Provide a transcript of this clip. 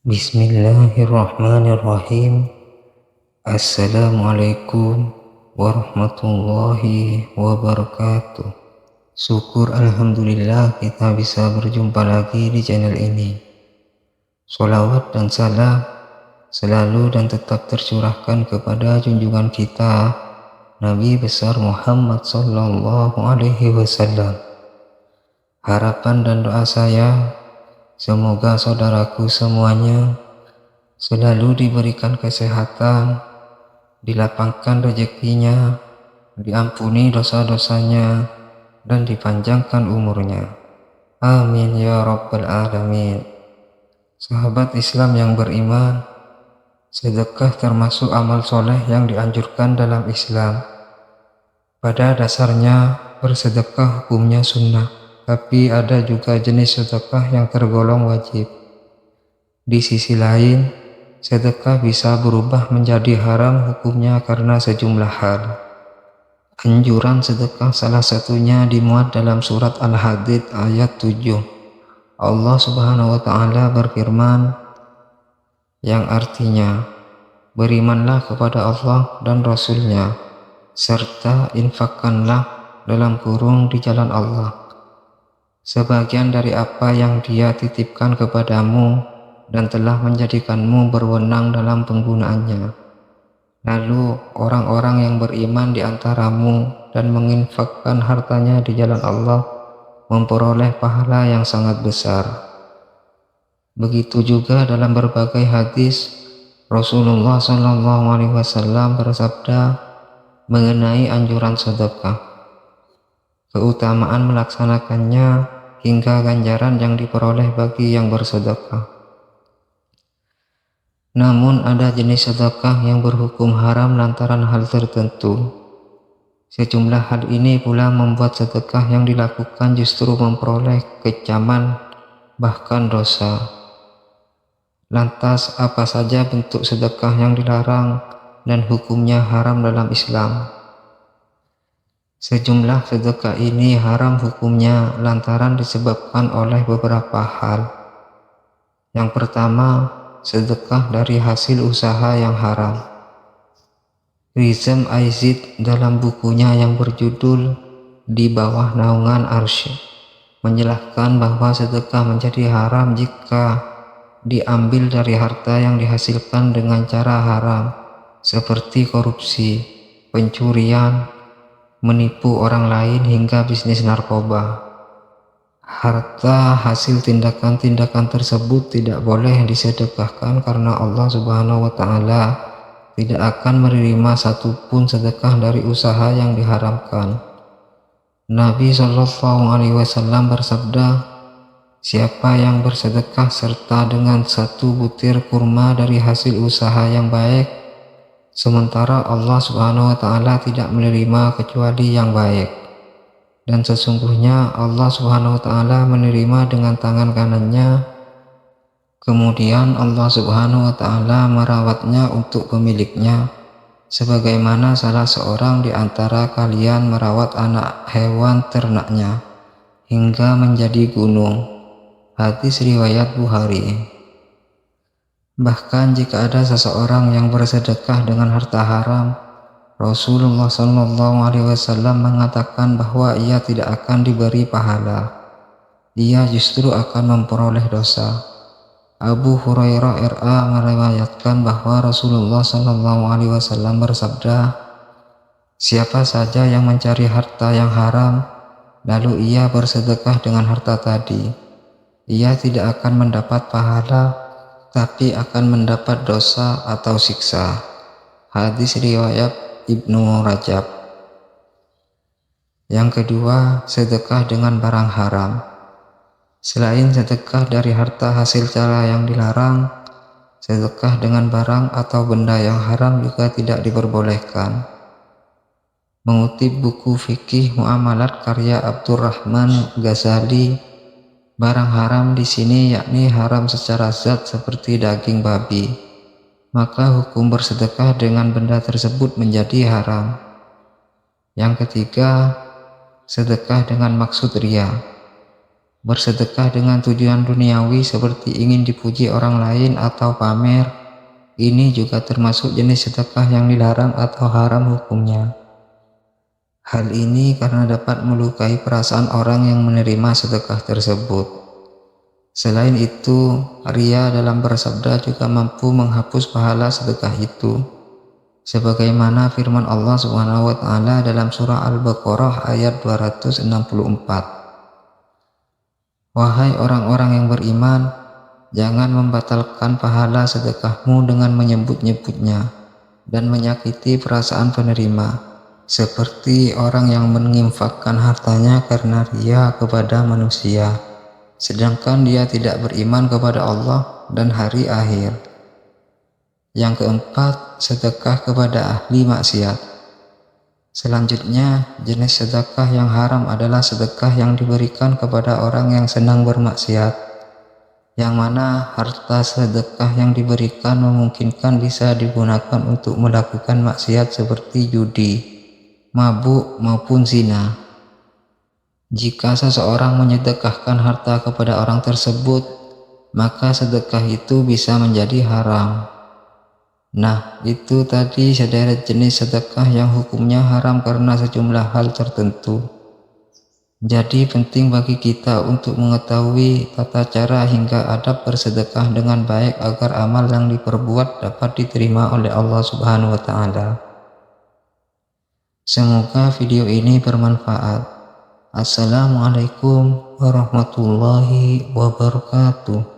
Bismillahirrahmanirrahim. Assalamualaikum warahmatullahi wabarakatuh. Syukur alhamdulillah kita bisa berjumpa lagi di channel ini. Sholawat dan salam selalu dan tetap tercurahkan kepada junjungan kita Nabi besar Muhammad sallallahu alaihi wasallam. Harapan dan doa saya, semoga saudaraku semuanya selalu diberikan kesehatan, dilapangkan rezekinya, diampuni dosa-dosanya, dan dipanjangkan umurnya. Amin ya rabbal alamin. Sahabat Islam yang beriman, sedekah termasuk amal soleh yang dianjurkan dalam Islam. Pada dasarnya bersedekah hukumnya sunnah, tapi ada juga jenis sedekah yang tergolong wajib. Di sisi lain, sedekah bisa berubah menjadi haram hukumnya karena sejumlah hal. Anjuran sedekah salah satunya dimuat dalam surat Al-Hadid ayat 7. Allah Subhanahu wa Ta'ala berfirman, yang artinya, berimanlah kepada Allah dan Rasul-Nya, serta infakkanlah dalam kurung di jalan Allah sebagian dari apa yang Dia titipkan kepadamu dan telah menjadikanmu berwenang dalam penggunaannya. Lalu orang-orang yang beriman di antaramu dan menginfakkan hartanya di jalan Allah memperoleh pahala yang sangat besar. Begitu juga dalam berbagai hadis, Rasulullah SAW bersabda mengenai anjuran sedekah, keutamaan melaksanakannya hingga ganjaran yang diperoleh bagi yang bersedekah. Namun ada jenis sedekah yang berhukum haram lantaran hal tertentu. Sejumlah hal ini pula membuat sedekah yang dilakukan justru memperoleh kecaman bahkan dosa. Lantas apa saja bentuk sedekah yang dilarang dan hukumnya haram dalam Islam? Sejumlah sedekah ini haram hukumnya lantaran disebabkan oleh beberapa hal. Yang pertama, sedekah dari hasil usaha yang haram. Rizm Aizid dalam bukunya yang berjudul Di Bawah Naungan Arsy menjelaskan bahwa sedekah menjadi haram jika diambil dari harta yang dihasilkan dengan cara haram, seperti korupsi, pencurian, menipu orang lain hingga bisnis narkoba. Harta hasil tindakan-tindakan tersebut tidak boleh disedekahkan karena Allah Subhanahu wa Ta'ala tidak akan menerima satupun sedekah dari usaha yang diharamkan. Nabi SAW bersabda, siapa yang bersedekah serta dengan satu butir kurma dari hasil usaha yang baik, sementara Allah Subhanahu wa Ta'ala tidak menerima kecuali yang baik. Dan sesungguhnya Allah Subhanahu wa Ta'ala menerima dengan tangan kanannya, kemudian Allah Subhanahu wa Ta'ala merawatnya untuk pemiliknya, sebagaimana salah seorang di antara kalian merawat anak hewan ternaknya hingga menjadi gunung. Hadis riwayat Bukhari. Bahkan jika ada seseorang yang bersedekah dengan harta haram, Rasulullah SAW mengatakan bahwa ia tidak akan diberi pahala, ia justru akan memperoleh dosa. Abu Hurairah RA meriwayatkan bahwa Rasulullah SAW bersabda, siapa saja yang mencari harta yang haram, lalu ia bersedekah dengan harta tadi, ia tidak akan mendapat pahala, tapi akan mendapat dosa atau siksa. Hadis riwayat Ibnu Rajab. Yang kedua, sedekah dengan barang haram. Selain sedekah dari harta hasil cara yang dilarang, sedekah dengan barang atau benda yang haram juga tidak diperbolehkan. Mengutip buku fikih muamalat karya Abdurrahman Ghazali, barang haram di sini yakni haram secara zat seperti daging babi. Maka hukum bersedekah dengan benda tersebut menjadi haram. Yang ketiga, sedekah dengan maksud riya. Bersedekah dengan tujuan duniawi seperti ingin dipuji orang lain atau pamer, ini juga termasuk jenis sedekah yang dilarang atau haram hukumnya. Hal ini karena dapat melukai perasaan orang yang menerima sedekah tersebut. Selain itu, ria dalam bersabda juga mampu menghapus pahala sedekah itu. Sebagaimana firman Allah Subhanahu wa taala dalam surah Al-Baqarah ayat 264. Wahai orang-orang yang beriman, jangan membatalkan pahala sedekahmu dengan menyebut-nyebutnya dan menyakiti perasaan penerima, seperti orang yang menginfakkan hartanya karena ria kepada manusia, sedangkan dia tidak beriman kepada Allah dan hari akhir. Yang keempat, sedekah kepada ahli maksiat. Selanjutnya, jenis sedekah yang haram adalah sedekah yang diberikan kepada orang yang senang bermaksiat, yang mana harta sedekah yang diberikan memungkinkan bisa digunakan untuk melakukan maksiat seperti judi, mabuk, maupun zina. Jika seseorang menyedekahkan harta kepada orang tersebut, maka sedekah itu bisa menjadi haram. Nah, itu tadi sederet jenis sedekah yang hukumnya haram karena sejumlah hal tertentu. Jadi penting bagi kita untuk mengetahui tata cara hingga adab bersedekah dengan baik agar amal yang diperbuat dapat diterima oleh Allah Subhanahu wa taala. Semoga video ini bermanfaat. Assalamualaikum warahmatullahi wabarakatuh.